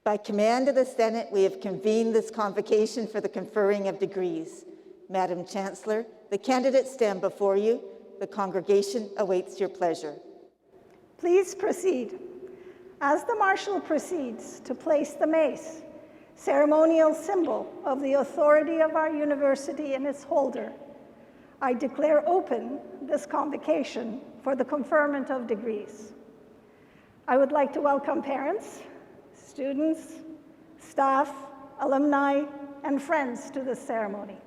By command of the Senate, we have convened this convocation for the conferring of degrees. Madam Chancellor, the candidates stand before you. The congregation awaits your pleasure. Please proceed. As the Marshal proceeds to place the mace, ceremonial symbol of the authority of our university and its holder, I declare open this convocation for the conferment of degrees. I would like to welcome parents, students, staff, alumni, and friends to this ceremony.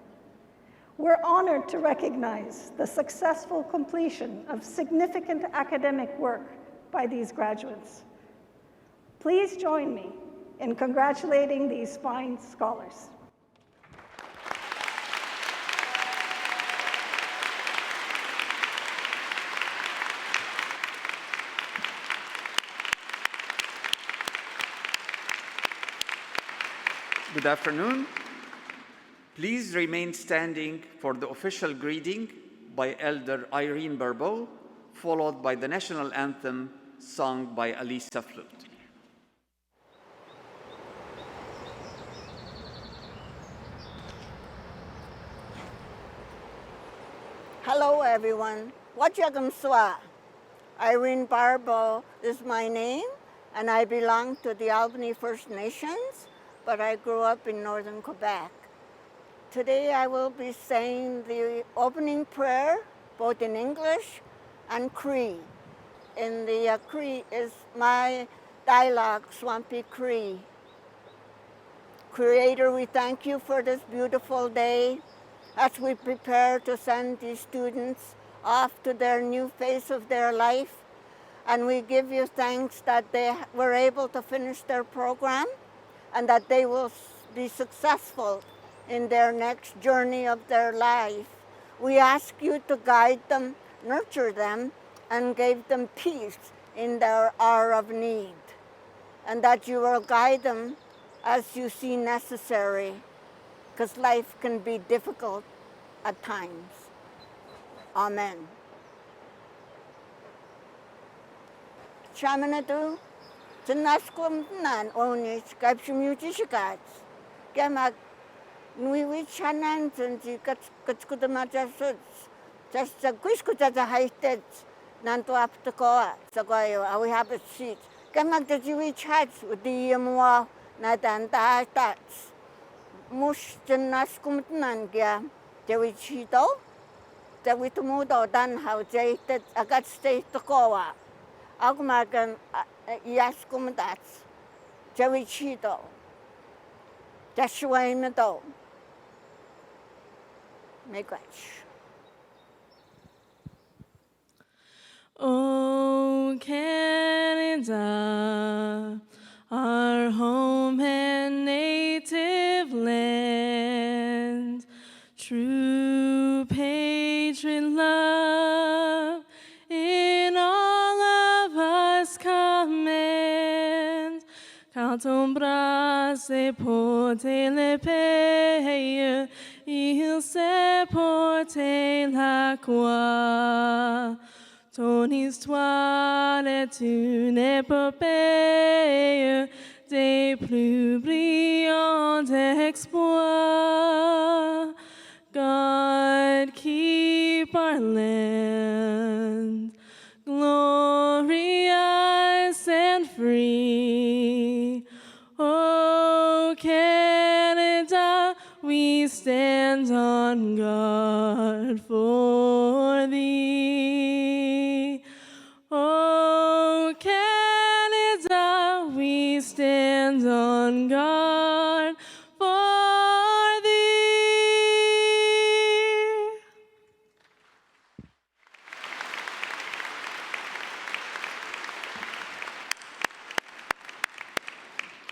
We're honored to recognize the successful completion of significant academic work by these graduates. Please join me in congratulating these fine scholars. Good afternoon. Please remain standing for the official greeting by Elder Irene Barbeau, followed by the national anthem sung by Alisa Flute. Hello everyone. Wajagamswa. Irene Barbeau is my name, and I belong to the Albany First Nations, but I grew up in northern Quebec. Today I will be saying the opening prayer, both in English and Cree. In the Cree is my dialogue, Swampy Cree. Creator, we thank you for this beautiful day as we prepare to send these students off to their new phase of their life. And we give you thanks that they were able to finish their program and that they will be successful in their next journey of their life. We ask you to guide them, nurture them, and give them peace in their hour of need, and that you will guide them as you see necessary, because life can be difficult at times. Amen. Shamanadu, Tanaskum Nan Onis, Kapsumutishikat, Gamak, Nui Chanan, and the Katskudamajas, just a Quiskuta Haited, Nanto Aptakoa, Sagoyo, we have a seat. Gamak the Jewish chats with the Yamwa, Nadanda Tats. Mush Tanaskum Nanga, Jewichito, the Witumudo, Dan how they did a gut state to Koa. Agmagan Yaskum Dats, Jewichito, Joshua Meadow. Make Oh, Canada, our home and native land, true patriot love in all of us command. Quand on brasse porter le pays, il sait porter la croix. Ton histoire est une épopée des plus brillants exploits. God keep our land glorious and free. Oh, Canada, we stand on guard for thee. Oh, Canada, we stand on guard for thee.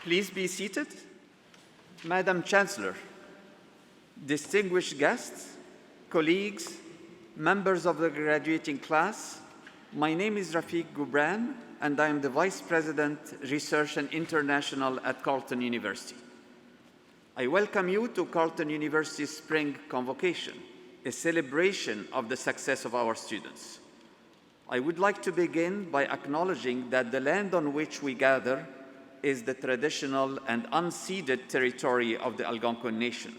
Please be seated. Madam Chancellor, distinguished guests, colleagues, members of the graduating class, my name is Rafiq Gubran, and I am the Vice President, Recession International at Carleton University. I welcome you to Carleton University's Spring Convocation, a celebration of the success of our students. I would like to begin by acknowledging that the land on which we gather is the traditional and unceded territory of the Algonquin Nation.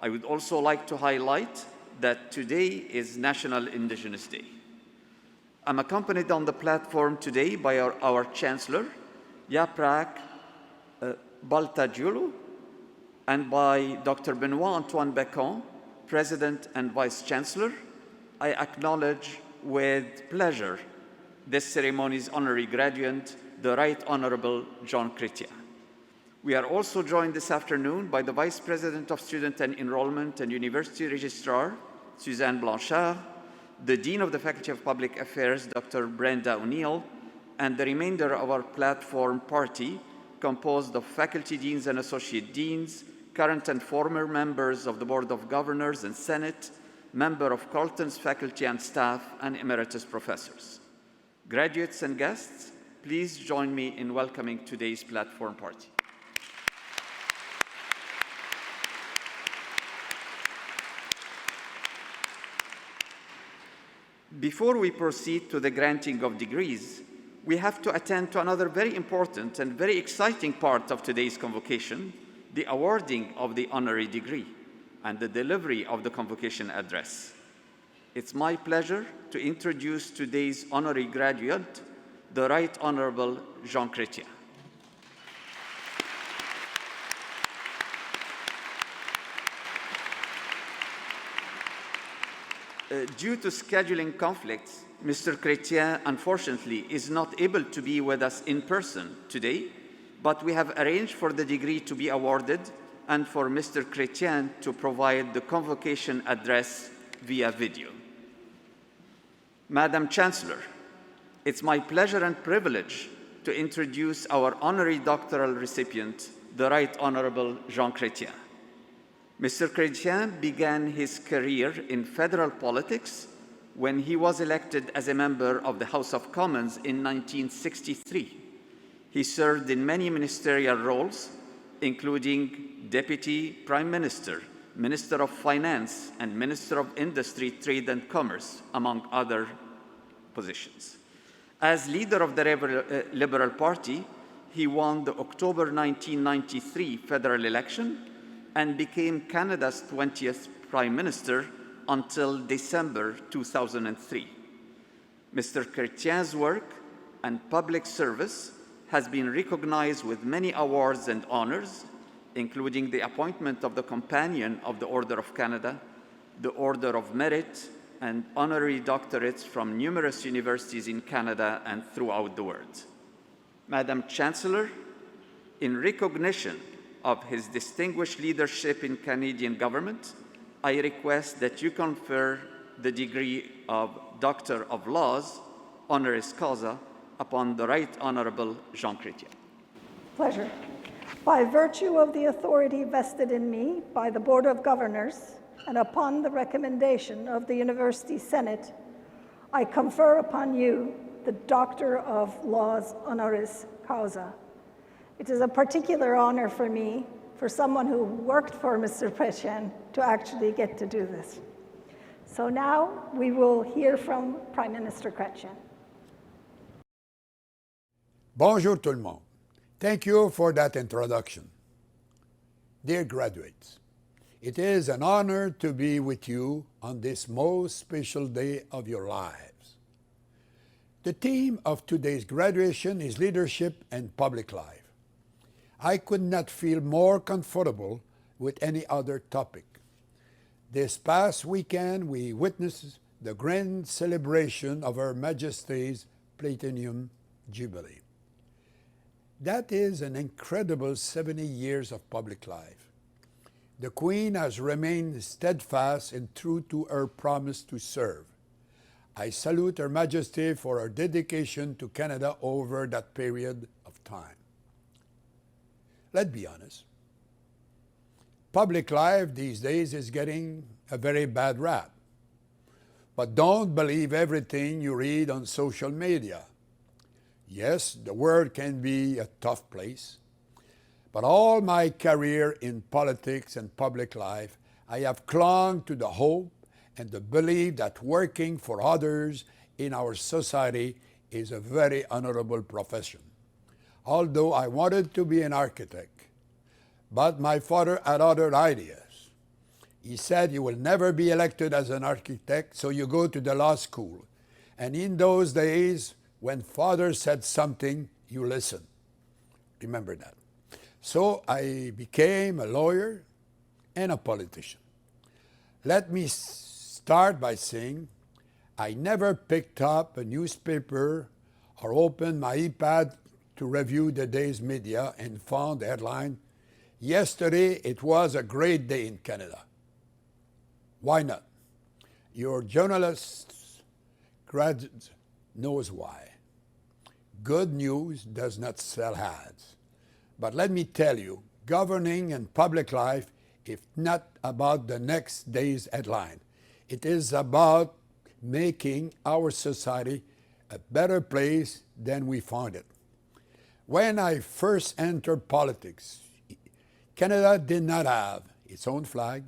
I would also like to highlight that today is National Indigenous Day. I'm accompanied on the platform today by our Chancellor, Yaprak Baltajulu, and by Dr. Benoit Antoine Becon, President and Vice Chancellor. I acknowledge with pleasure this ceremony's honorary graduate, the Right Honorable Jean Chrétien. We are also joined this afternoon by the Vice President of Student and Enrollment and University Registrar, Suzanne Blanchard, the Dean of the Faculty of Public Affairs, Dr. Brenda O'Neill, and the remainder of our platform party, composed of faculty deans and associate deans, current and former members of the Board of Governors and Senate, member of Carleton's faculty and staff, and emeritus professors. Graduates and guests, please join me in welcoming today's platform party. Before we proceed to the granting of degrees, we have to attend to another very important and very exciting part of today's convocation, the awarding of the honorary degree and the delivery of the Convocation Address. It's my pleasure to introduce today's honorary graduate, the Right Honorable Jean Chrétien. Due to scheduling conflicts, Mr. Chrétien, unfortunately, is not able to be with us in person today, but we have arranged for the degree to be awarded and for Mr. Chrétien to provide the convocation address via video. Madam Chancellor, it's my pleasure and privilege to introduce our honorary doctoral recipient, the Right Honorable Jean Chrétien. Mr. Chrétien began his career in federal politics when he was elected as a member of the House of Commons in 1963. He served in many ministerial roles, including Deputy Prime Minister, Minister of Finance, and Minister of Industry, Trade and Commerce, among other positions. As leader of the Liberal Party, he won the October 1993 federal election and became Canada's 20th Prime Minister until December 2003. Mr. Chrétien's work and public service has been recognized with many awards and honors, including the appointment of the Companion of the Order of Canada, the Order of Merit, and honorary doctorates from numerous universities in Canada and throughout the world. Madam Chancellor, in recognition of his distinguished leadership in Canadian government, I request that you confer the degree of Doctor of Laws, honoris causa, upon the Right Honorable Jean Chrétien. Pleasure. By virtue of the authority vested in me by the Board of Governors and upon the recommendation of the University Senate, I confer upon you the Doctor of Laws honoris causa. It is a particular honor for me, for someone who worked for Mr. Chrétien, to actually get to do this. So now we will hear from Prime Minister Chrétien. Bonjour tout le monde. Thank you for that introduction. Dear graduates, it is an honor to be with you on this most special day of your lives. The theme of today's graduation is leadership and public life. I could not feel more comfortable with any other topic. This past weekend, we witnessed the grand celebration of Her Majesty's Platinum Jubilee. That is an incredible 70 years of public life. The Queen has remained steadfast and true to her promise to serve. I salute Her Majesty for her dedication to Canada over that period of time. Let's be honest. Public life these days is getting a very bad rap. But don't believe everything you read on social media. Yes, the world can be a tough place. But all my career in politics and public life, I have clung to the hope and the belief that working for others in our society is a very honorable profession. although I wanted to be an architect. But my father had other ideas. He said, you will never be elected as an architect, so you go to the law school. And in those days, when father said something, you listen. Remember that. So I became a lawyer and a politician. Let me start by saying I never picked up a newspaper or opened my iPad to review the day's media and found the headline, yesterday it was a great day in Canada. Why not? Your journalist graduate knows why. Good news does not sell ads. But let me tell you, governing and public life is not about the next day's headline. It is about making our society a better place than we found it. When I first entered politics, Canada did not have its own flag.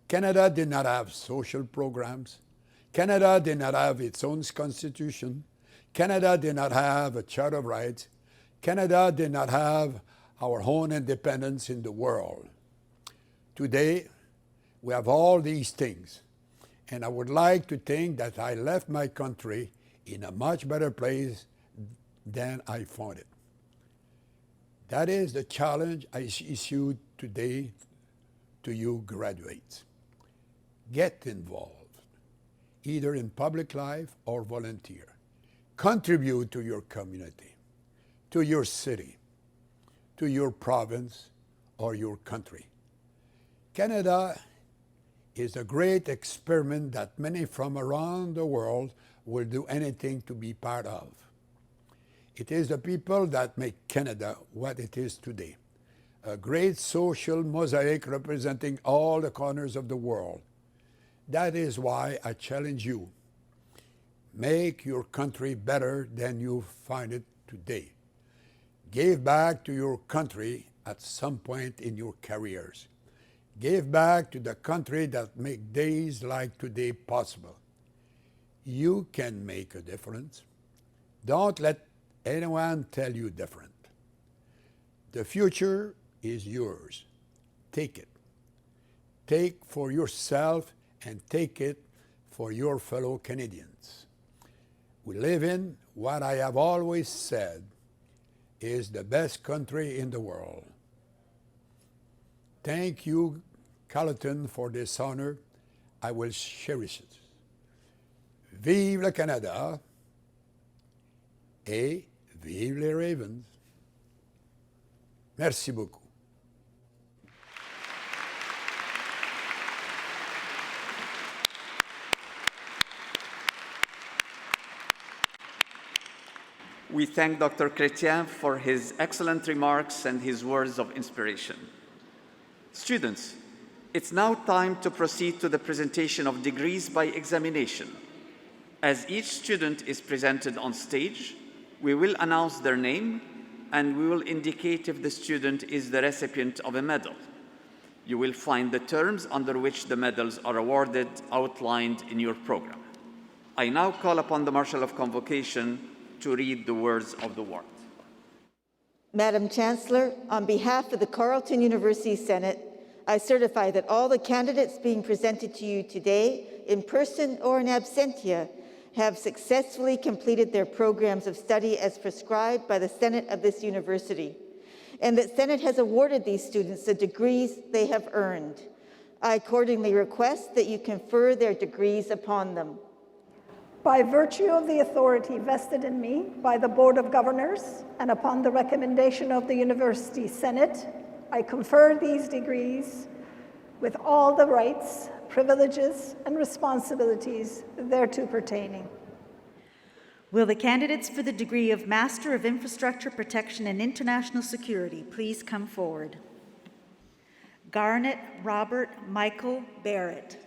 Canada did not have social programs. Canada did not have its own constitution. Canada did not have a Charter of Rights. Canada did not have our own independence in the world. Today, we have all these things, and I would like to think that I left my country in a much better place than I found it. That is the challenge I issue today to you graduates. Get involved, either in public life or volunteer. Contribute to your community, to your city, to your province or your country. Canada is a great experiment that many from around the world will do anything to be part of. It is the people that make Canada what it is today, a great social mosaic representing all the corners of the world. That is why I challenge you. Make your country better than you find it today. Give back to your country at some point in your careers. Give back to the country that make days like today possible. You can make a difference. Don't let anyone tell you different. The future is yours. Take it. Take for yourself and take it for your fellow Canadians. We live in what I have always said is the best country in the world. Thank you, Carleton, for this honor. I will cherish it. Vive le Canada et vive les Ravens. Merci beaucoup. We thank Dr. Chrétien for his excellent remarks and his words of inspiration. Students, it's now time to proceed to the presentation of degrees by examination. As each student is presented on stage, we will announce their name and we will indicate if the student is the recipient of a medal. You will find the terms under which the medals are awarded outlined in your program. I now call upon the Marshal of Convocation to read the words of the award. Madam Chancellor, on behalf of the Carleton University Senate, I certify that all the candidates being presented to you today, in person or in absentia, have successfully completed their programs of study as prescribed by the Senate of this university, and that Senate has awarded these students the degrees they have earned. I accordingly request that you confer their degrees upon them. By virtue of the authority vested in me by the Board of Governors and upon the recommendation of the University Senate, I confer these degrees with all the rights, privileges, and responsibilities thereto pertaining. Will the candidates for the degree of Master of Infrastructure Protection and International Security please come forward? Garnet Robert Michael Barrett.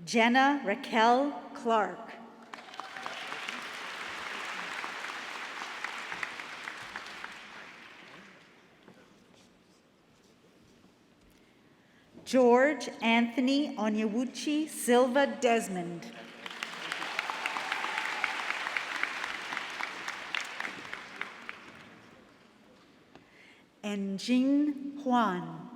Jenna Raquel Clark. George Anthony Onyewuchi Silva Desmond. Enjin Juan.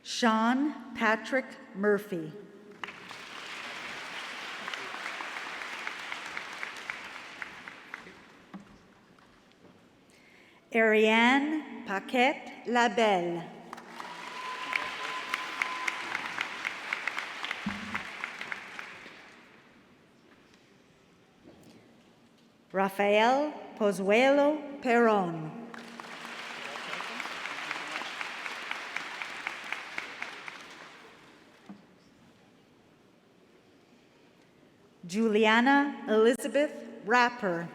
Sean Patrick Murphy. Ariane Paquette Labelle. Rafael Pozuelo Perón. Juliana Elizabeth Rapper.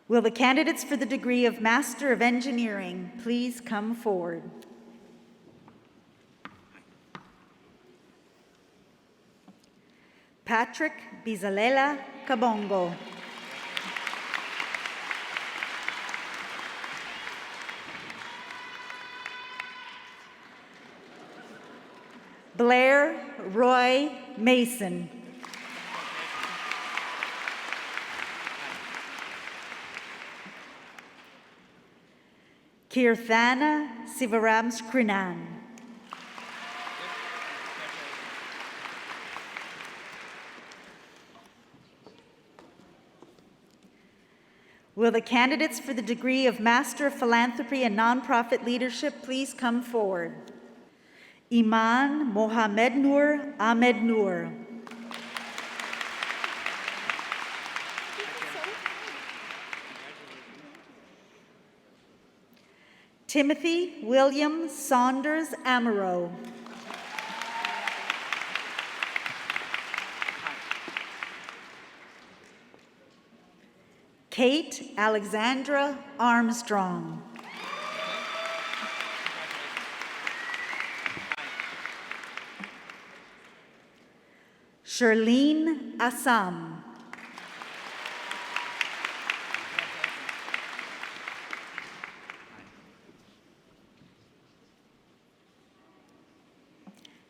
Will the candidates for the degree of Master of Engineering please come forward? Patrick Bizalela Kabongo. Blair Roy Mason. Kirthana Sivarams Krinan. Will the candidates for the degree of Master of Philanthropy and Nonprofit Leadership please come forward? Iman Mohamed Noor Ahmed Noor. Timothy William Saunders Amaro. Kate Alexandra Armstrong. Shirlene Assam.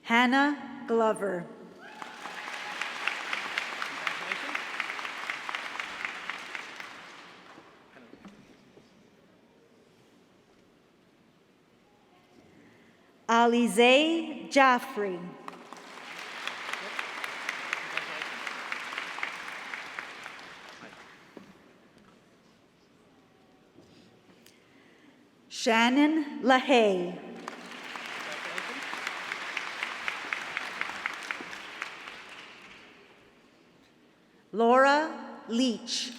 Hannah Glover. Alize Jaffrey. Shannon LaHaye. Laura Leach.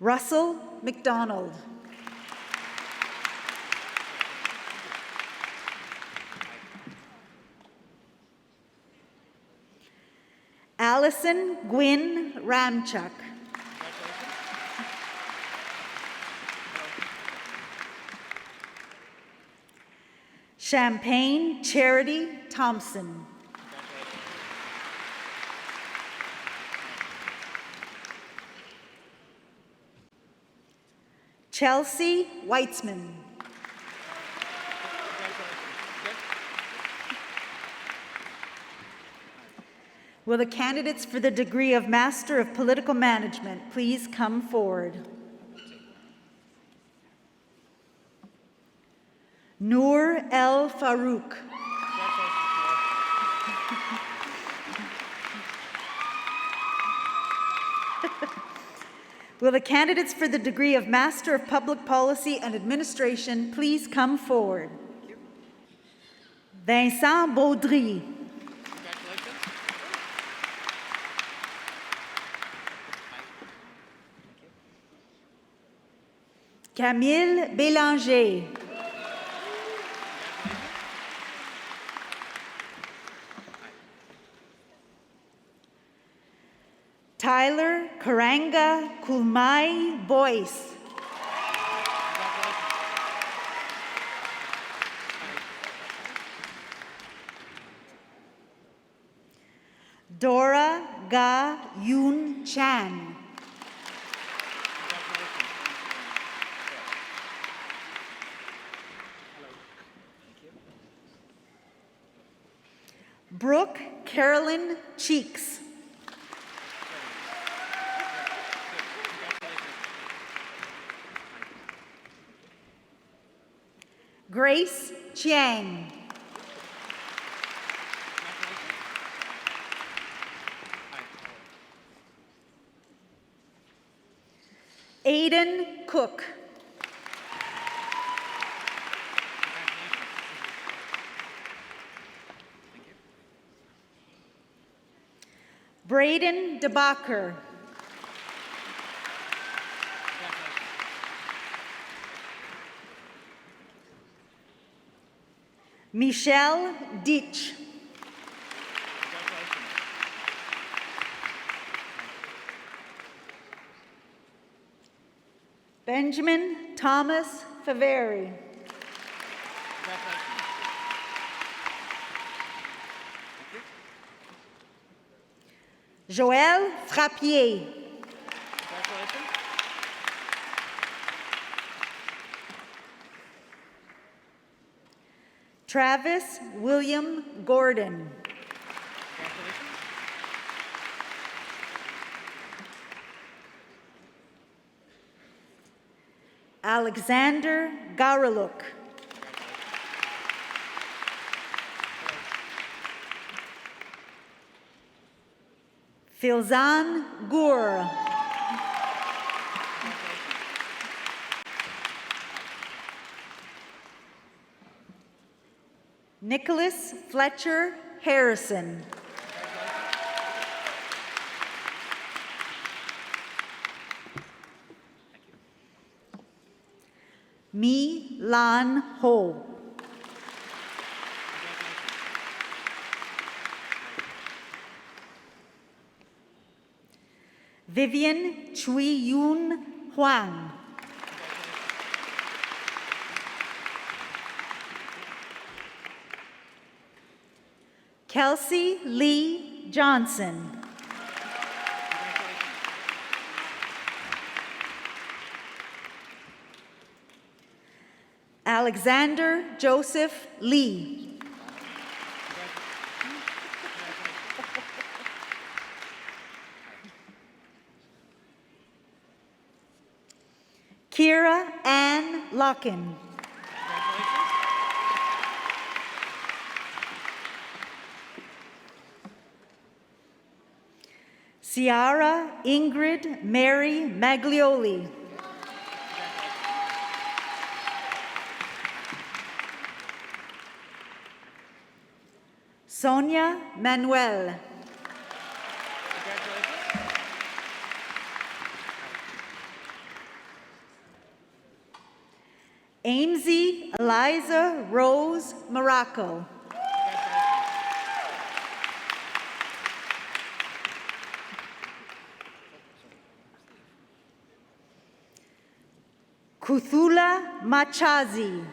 Russell McDonald. Allison Gwynn Ramchuk. Champagne Charity Thompson. Chelsea Weitzman. Will the candidates for the degree of Master of Political Management please come forward? Noor El Farouk. Will the candidates for the degree of Master of Public Policy and Administration please come forward? Vincent Baudry. Camille Bélanger. Tyler Karanga Kulmai Boyce. Ga Yoon Chan. Brooke Carolyn Cheeks. Grace Chiang. Aiden Cook. Braden DeBacher. Michelle Ditch. Benjamin Thomas Faveri. Joël Frappier. Travis William Gordon. Alexander Garaluk. Filzan Gur. Nicholas Fletcher Harrison. Mi Lan Ho. Vivian Chui Yun Huang. Kelsey Lee Johnson. Alexander Joseph Lee. Kira Ann Locken. Ciara Ingrid Mary Maglioli. Sonia Manuel. Amesy Eliza Rose Morocco. Kuthula Machazi.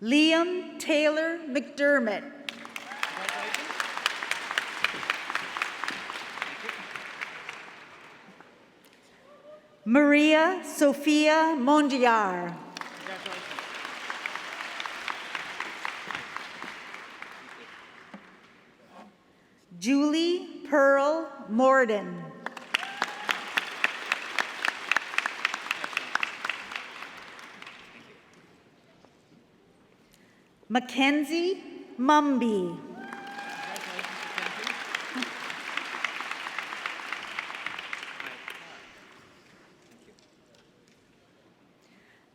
Liam Taylor McDermott. Maria Sophia Mondiar. Julie Pearl Morden. Mackenzie Mumby.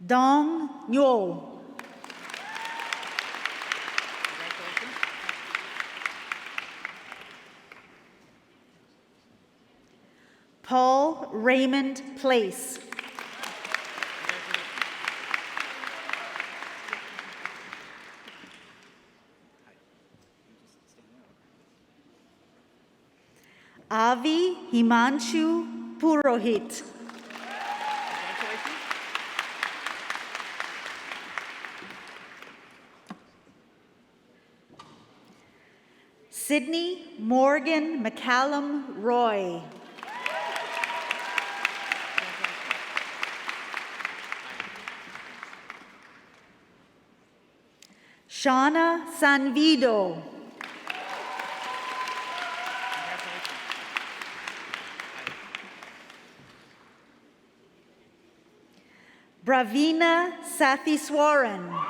Dong Nyo. Paul Raymond Place. Avi Himanshu Purohit. Sydney Morgan McCallum Roy. Shauna Sanvido. Bravina Sathiswaran.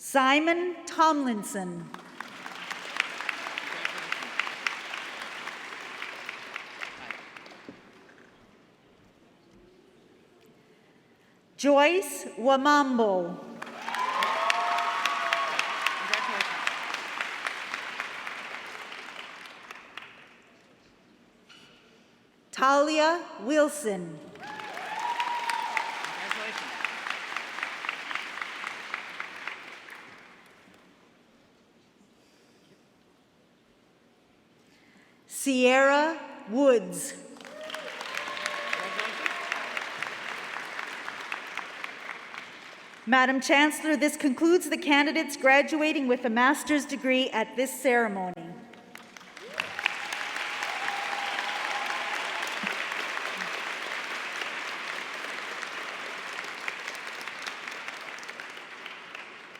Simon Tomlinson. Joyce Wamambo. Talia Wilson. Sierra Woods. Madam Chancellor, this concludes the candidates graduating with a master's degree at this ceremony.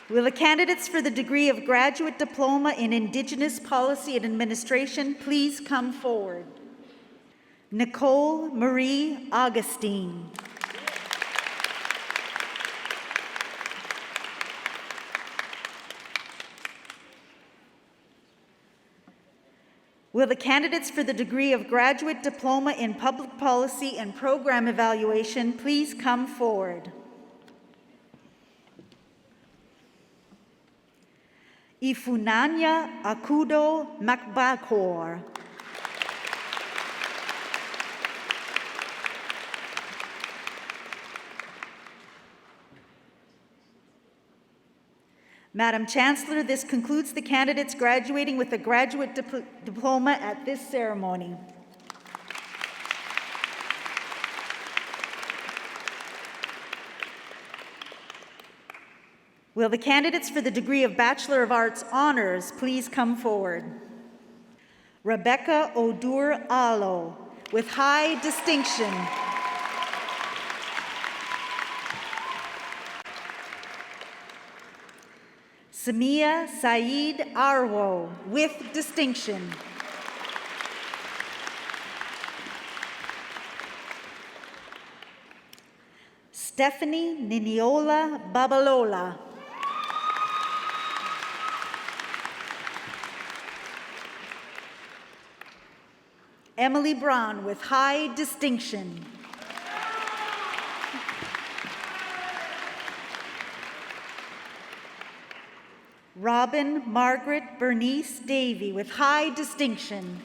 Will the candidates for the degree of Graduate Diploma in Indigenous Policy and Administration please come forward? Nicole Marie Augustine. Will the candidates for the degree of Graduate Diploma in Public Policy and Program Evaluation please come forward? Ifunanya Akudo Makbakor. Madam Chancellor, this concludes the candidates graduating with a graduate diploma at this ceremony. Will the candidates for the degree of Bachelor of Arts Honors please come forward? Rebecca Odur Alo, with high distinction. Samia Saeed Arwo, with distinction. Stephanie Niniola Babalola. Emily Brown, with high distinction. Robin Margaret Bernice Davy, with high distinction.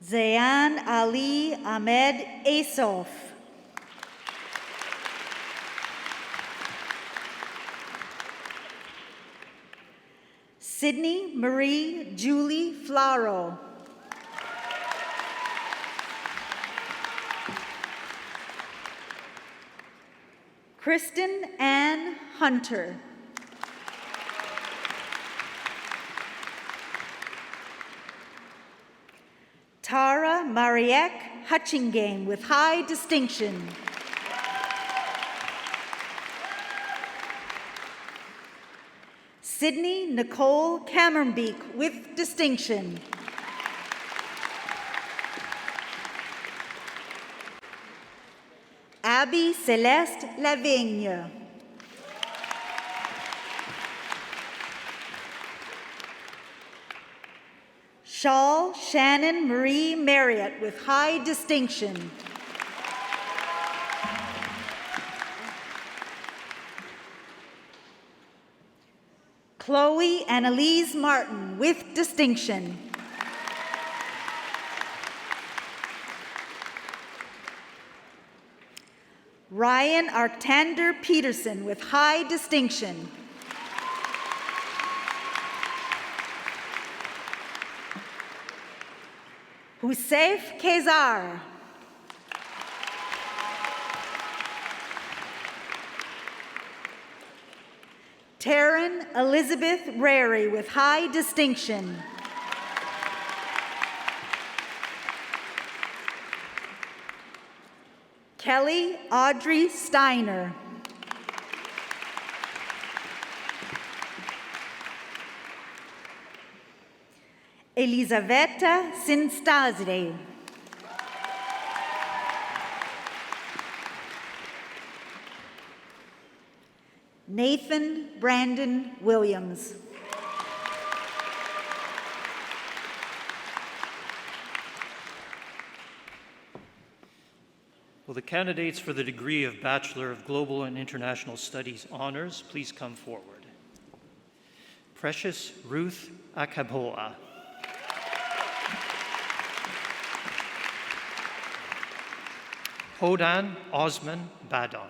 Zayan Ali Ahmed Asof. Sydney Marie Julie Flaro. Kristen Ann Hunter. Tara Mariek Hutchingame, with high distinction. Sydney Nicole Cameronbeek, with distinction. Abby Celeste Lavigne. Shawl Shannon Marie Marriott, with high distinction. Chloe Annalise Martin, with distinction. Ryan Arctander Peterson, with high distinction. Husseif Kezar. Taryn Elizabeth Rary with high distinction. Kelly Audrey Steiner. Elisaveta Sinstasre. Nathan Brandon Williams. Will the candidates for the degree of Bachelor of Global and International Studies honors please come forward? Precious Ruth Akaboa. Hodan Osman Badon.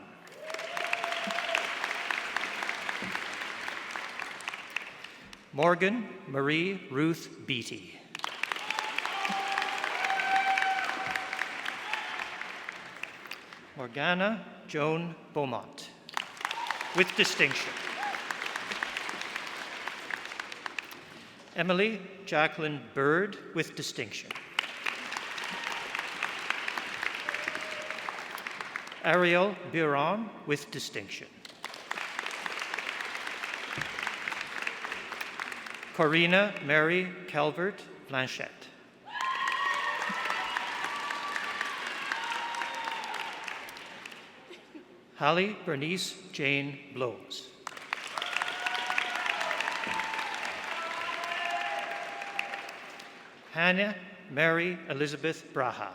Morgan Marie Ruth Beatty. Morgana Joan Beaumont, with distinction. Emily Jacqueline Bird, with distinction. Ariel Biron, with distinction. Corina Mary Calvert Blanchette. Hallie Bernice Jane Blows. Hannah Mary Elizabeth Braha.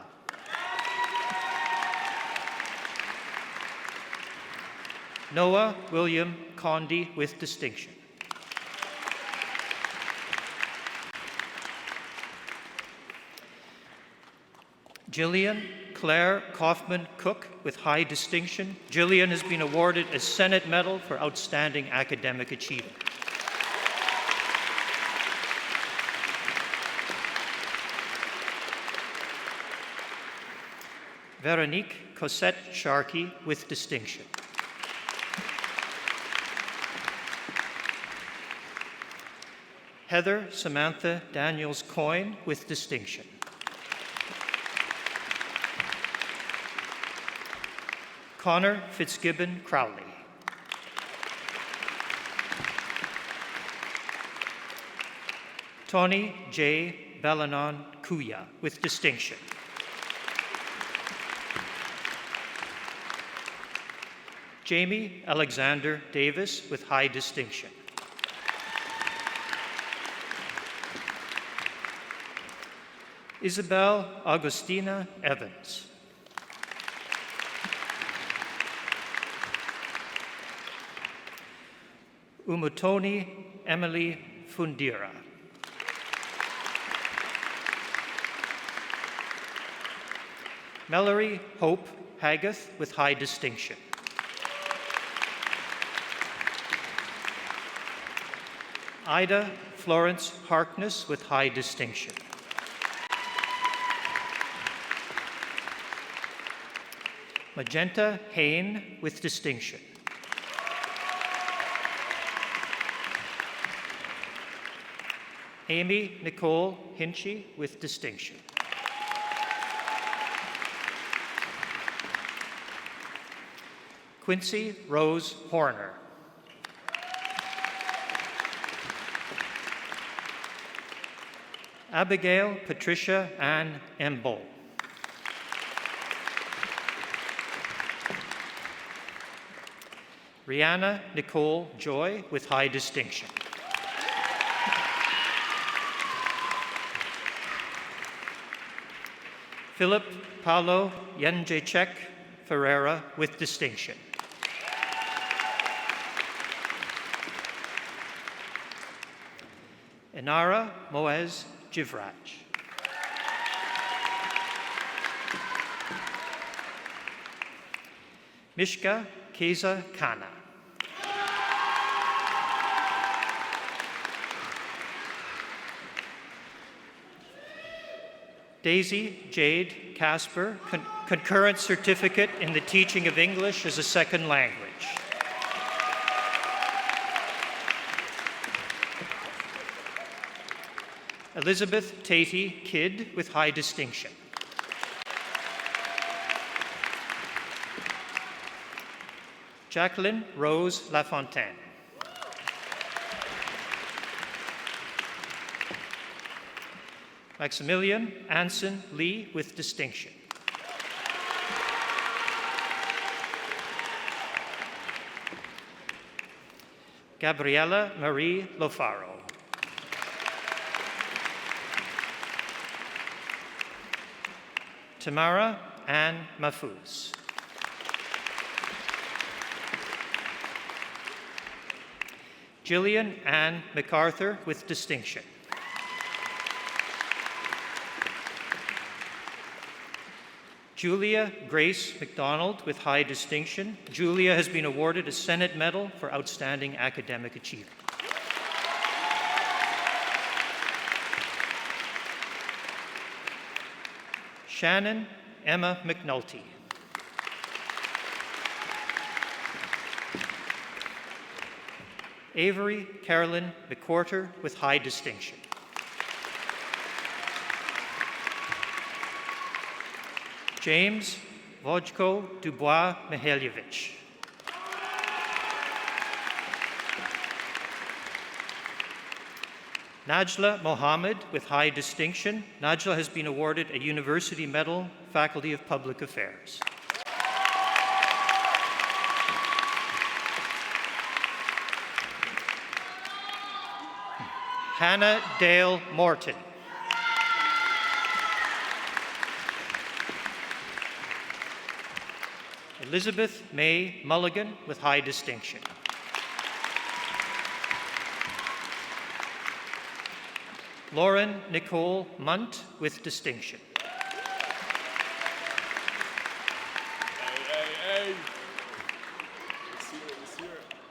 Noah William Condi, with distinction. Jillian Claire Kaufman Cook, with high distinction. Jillian has been awarded a Senate Medal for outstanding academic achievement. Veronique Cosette Sharkey, with distinction. Heather Samantha Daniels Coyne, with distinction. Connor Fitzgibbon Crowley. Tony J. Bellanon Kuya, with distinction. Jamie Alexander Davis, with high distinction. Isabel Augustina Evans. Umutoni Emily Fundira. Mallory Hope Haggath, with high distinction. Ida Florence Harkness, with high distinction. Magenta Hain, with distinction. Amy Nicole Hinchy, with distinction. Quincy Rose Horner. Abigail Patricia Ann Embo. Rihanna Nicole Joy, with high distinction. Philip Paulo Yenjechek Ferreira, with distinction. Inara Moez Jivraj. Mishka Keza Kana. Daisy Jade Casper, concurrent certificate in the teaching of English as a second language. Elizabeth Tatey Kidd with high distinction. Jacqueline Rose Lafontaine. Maximilian Anson Lee with distinction. Gabriela Marie Lofaro. Tamara Ann Mafuz. Jillian Ann MacArthur with distinction. Julia Grace McDonald with high distinction. Julia has been awarded a Senate Medal for outstanding academic achievement. Shannon Emma McNulty. Avery Carolyn McQuarter with high distinction. James Vojko Dubois Mihailovich. Najla Mohammed with high distinction. Najla has been awarded a University Medal, Faculty of Public Affairs. Hannah Dale Morton. Elizabeth May Mulligan with high distinction. Lauren Nicole Munt with distinction. Hey.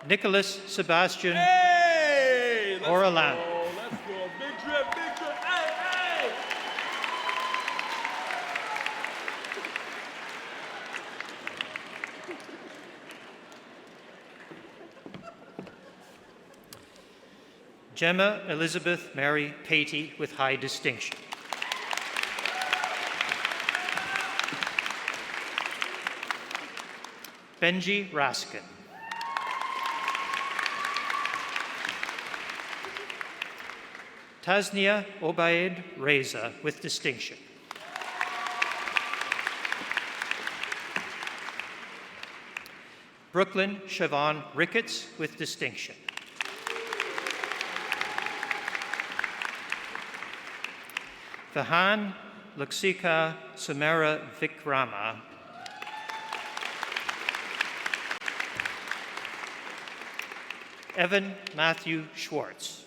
Nicholas Sebastian Let's Orlando. go. Let's go. Big drip. Hey. Gemma Elizabeth Mary Patey with high distinction. Benji Raskin. Tasnia Obaid Reza with distinction. Brooklyn Siobhan Ricketts with distinction. Vahan Luxika Sumera Vikrama. Evan Matthew Schwartz.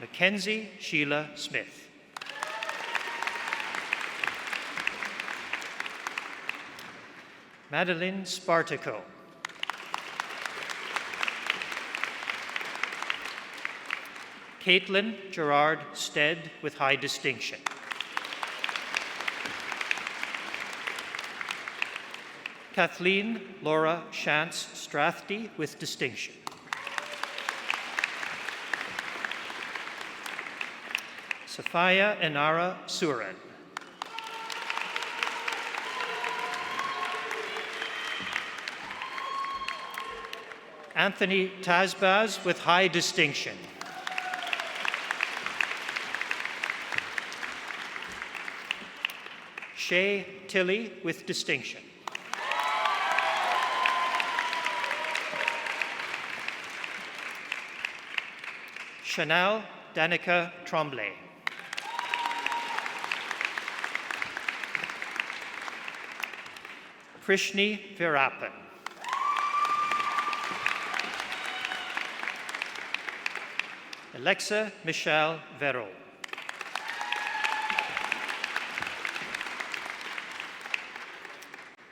Mackenzie Sheila Smith. Madeline Spartaco. Caitlin Gerard Stead with high distinction. Kathleen Laura Shantz Strathdy with distinction. Sophia Enara Suren. Anthony Tazbaz with high distinction. Shay Tilley with distinction. Chanel Danica Tremblay. Krishni Virapan. Alexa Michelle Vero.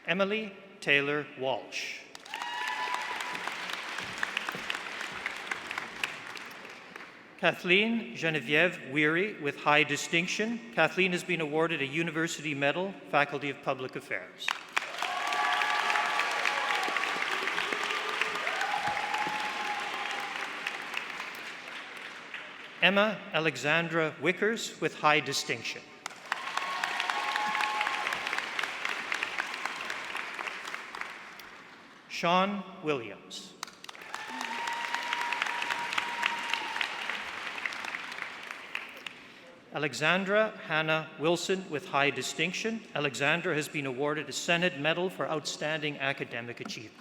Emily Taylor Walsh. Kathleen Genevieve Weary with high distinction. Kathleen has been awarded a University Medal, Faculty of Public Affairs. Emma Alexandra Wickers with high distinction. Sean Williams. Alexandra Hannah Wilson with high distinction. Alexandra has been awarded a Senate Medal for Outstanding Academic Achievement.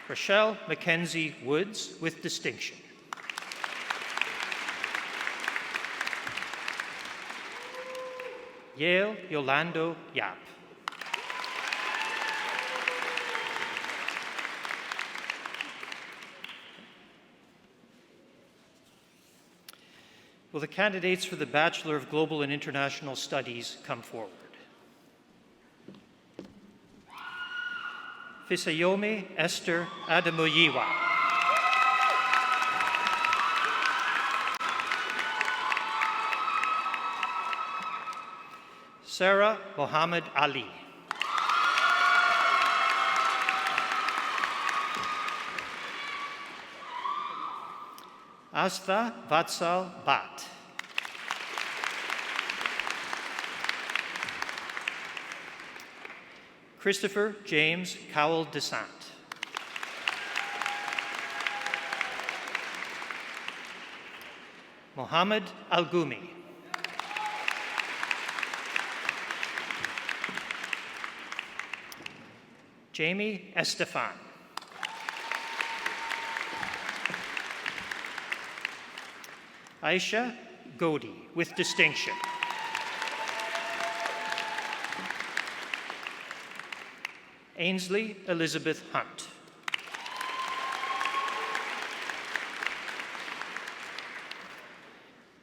Rochelle Mackenzie Woods with distinction. Yale Yolando Yap. Will the candidates for the Bachelor of Global and International Studies come forward? Fisayomi Esther Adamuyiwa. Sarah Mohammed Ali. Astha Vatsal Bhatt. Christopher James Cowell DeSant. Mohammed Al-Gumi. Jamie Estefan. Aisha Godi with distinction. Ainsley Elizabeth Hunt.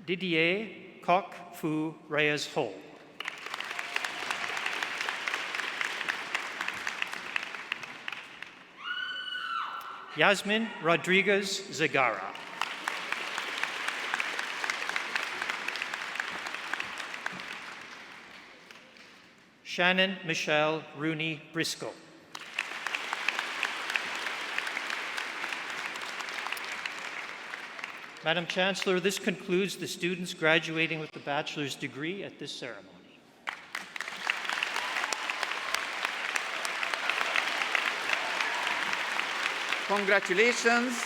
Didier Kok Fu Reyes Ho. Yasmin Rodriguez Zagara. Shannon Michelle Rooney Briscoe. Madam Chancellor, this concludes the students graduating with the bachelor's degree at this ceremony. Congratulations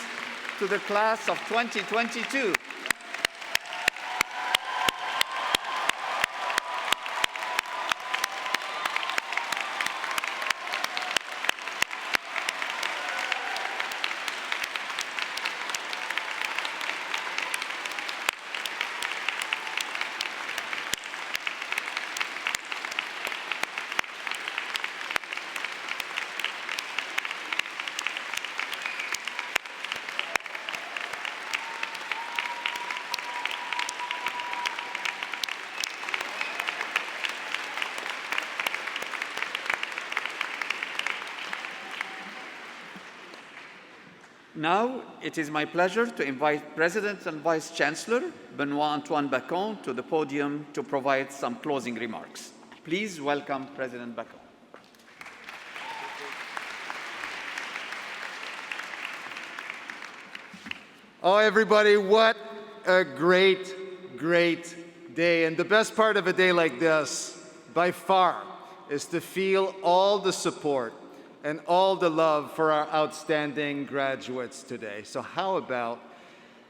to the class of 2022. Now, it is my pleasure to invite President and Vice Chancellor Benoit Antoine Bacon to the podium to provide some closing remarks. Please welcome President Bacon. Oh, everybody, what a great, great day. And the best part of a day like this, by far, is to feel all the support and all the love for our outstanding graduates today. So how about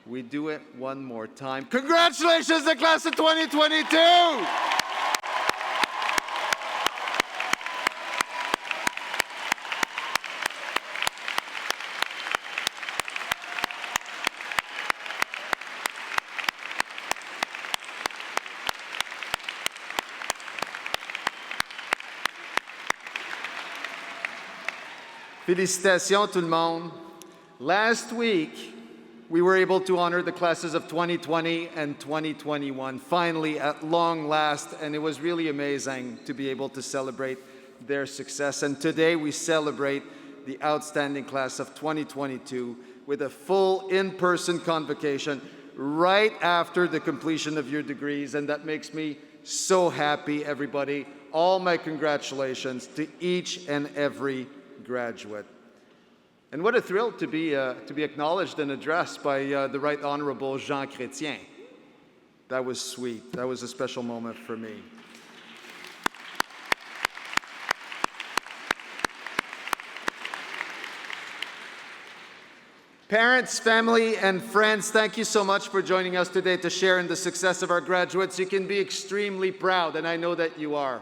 we do it one more time? Congratulations, the class of 2022! Félicitations tout le monde. Last week, we were able to honor the classes of 2020 and 2021, finally at long last, and it was really amazing to be able to celebrate their success. And today we celebrate the outstanding class of 2022 with a full in-person convocation right after the completion of your degrees, and that makes me so happy, everybody. All my congratulations to each and every graduate. And what a thrill to be acknowledged and addressed by the Right Honorable Jean Chrétien. That was sweet. That was a special moment for me. Parents, family, and friends, thank you so much for joining us today to share in the success of our graduates. You can be extremely proud, and I know that you are.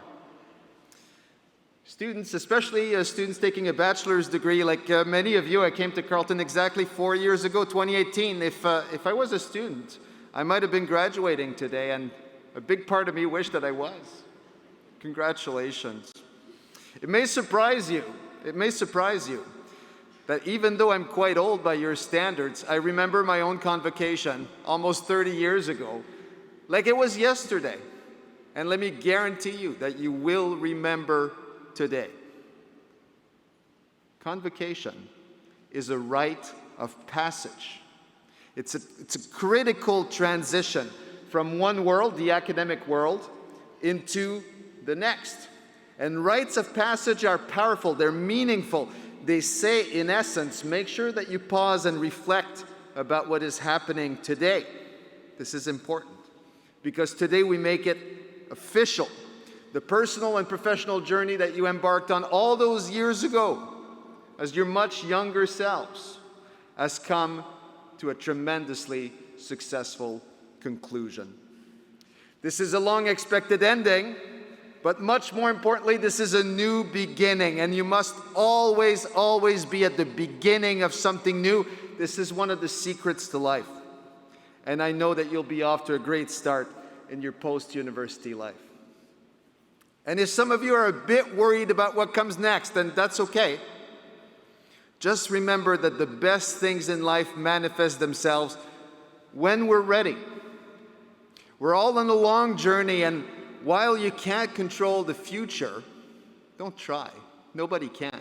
Students, especially students taking a bachelor's degree, like many of you, I came to Carleton exactly 4 years ago, 2018. If I was a student, I might have been graduating today, and a big part of me wished that I was. Congratulations. It may surprise you that even though I'm quite old by your standards, I remember my own convocation almost 30 years ago, like it was yesterday. And let me guarantee you that you will remember today. Convocation is a rite of passage. It's a critical transition from one world, the academic world, into the next. And rites of passage are powerful, they're meaningful. They say, in essence, make sure that you pause and reflect about what is happening today. This is important because today we make it official. The personal and professional journey that you embarked on all those years ago as your much younger selves has come to a tremendously successful conclusion. This is a long-expected ending, but much more importantly, this is a new beginning, and you must always, always be at the beginning of something new. This is one of the secrets to life. And I know that you'll be off to a great start in your post-university life. And if some of you are a bit worried about what comes next, then that's okay. Just remember that the best things in life manifest themselves when we're ready. We're all on a long journey, and while you can't control the future, don't try. Nobody can.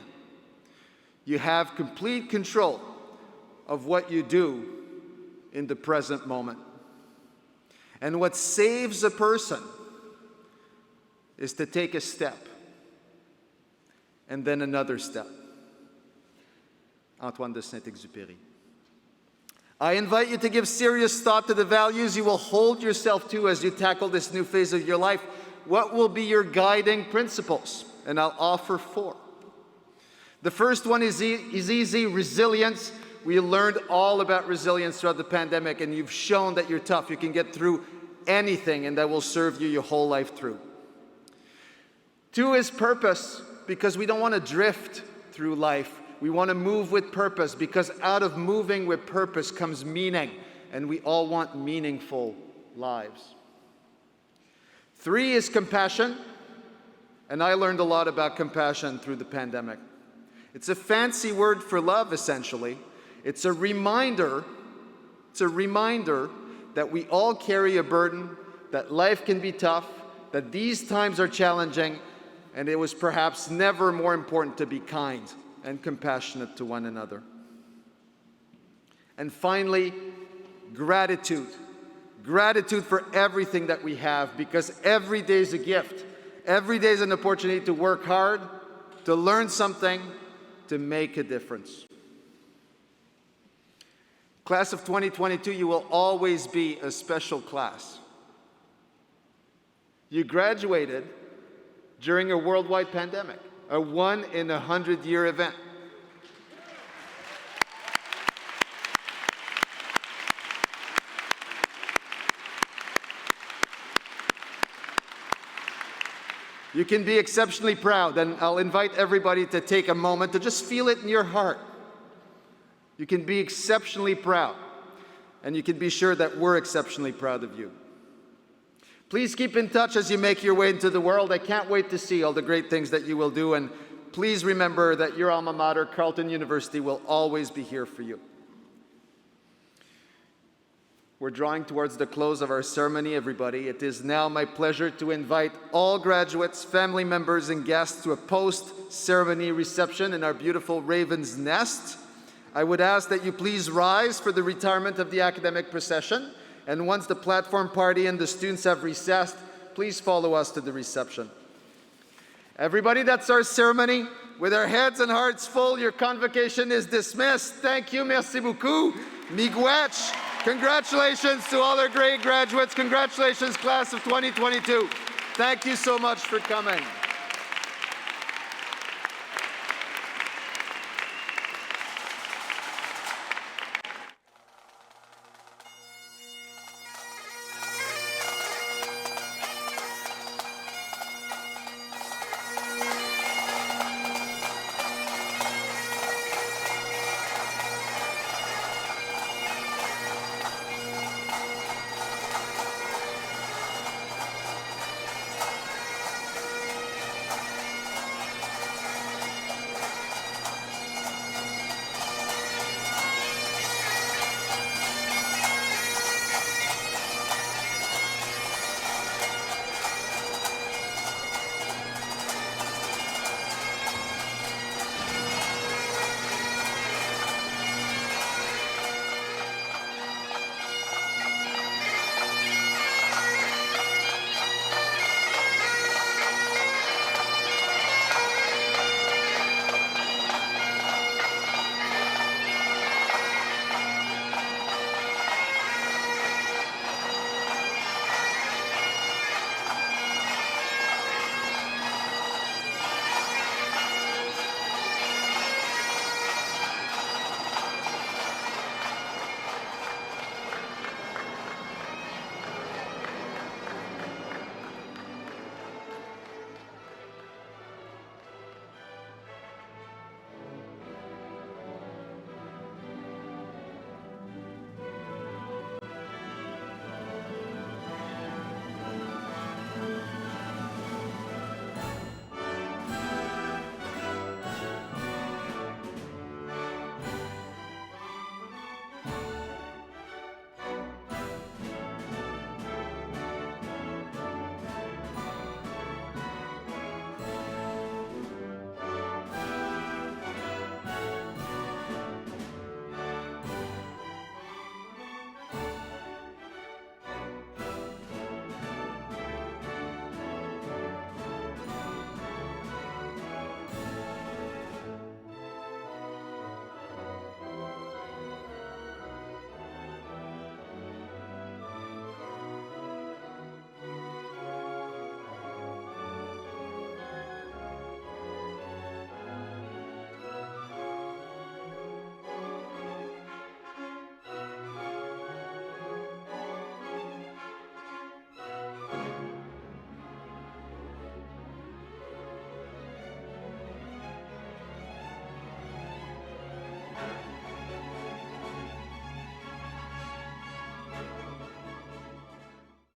You have complete control of what you do in the present moment. And what saves a person is to take a step and then another step. Antoine de Saint-Exupéry. I invite you to give serious thought to the values you will hold yourself to as you tackle this new phase of your life. What will be your guiding principles? And I'll offer 4. The first one is easy, resilience. We learned all about resilience throughout the pandemic, and you've shown that you're tough. You can get through anything, and that will serve you your whole life through. 2 is purpose, because we don't want to drift through life. We want to move with purpose, because out of moving with purpose comes meaning, and we all want meaningful lives. 3 is compassion, and I learned a lot about compassion through the pandemic. It's a fancy word for love, essentially. It's a reminder that we all carry a burden, that life can be tough, that these times are challenging, and it was perhaps never more important to be kind and compassionate to one another. And finally, gratitude. Gratitude for everything that we have, because every day is a gift. Every day is an opportunity to work hard, to learn something, to make a difference. Class of 2022, you will always be a special class. You graduated during a worldwide pandemic, a 1-in-100-year event. You can be exceptionally proud, and I'll invite everybody to take a moment to just feel it in your heart. You can be exceptionally proud, and you can be sure that we're exceptionally proud of you. Please keep in touch as you make your way into the world. I can't wait to see all the great things that you will do, and please remember that your alma mater, Carleton University, will always be here for you. We're drawing towards the close of our ceremony, everybody. It is now my pleasure to invite all graduates, family members, and guests to a post-ceremony reception in our beautiful Raven's Nest. I would ask that you please rise for the retirement of the academic procession. And once the platform party and the students have recessed, please follow us to the reception. Everybody, that's our ceremony. With our heads and hearts full, your convocation is dismissed. Thank you, merci beaucoup. Miigwech. Congratulations to all our great graduates. Congratulations, class of 2022. Thank you so much for coming.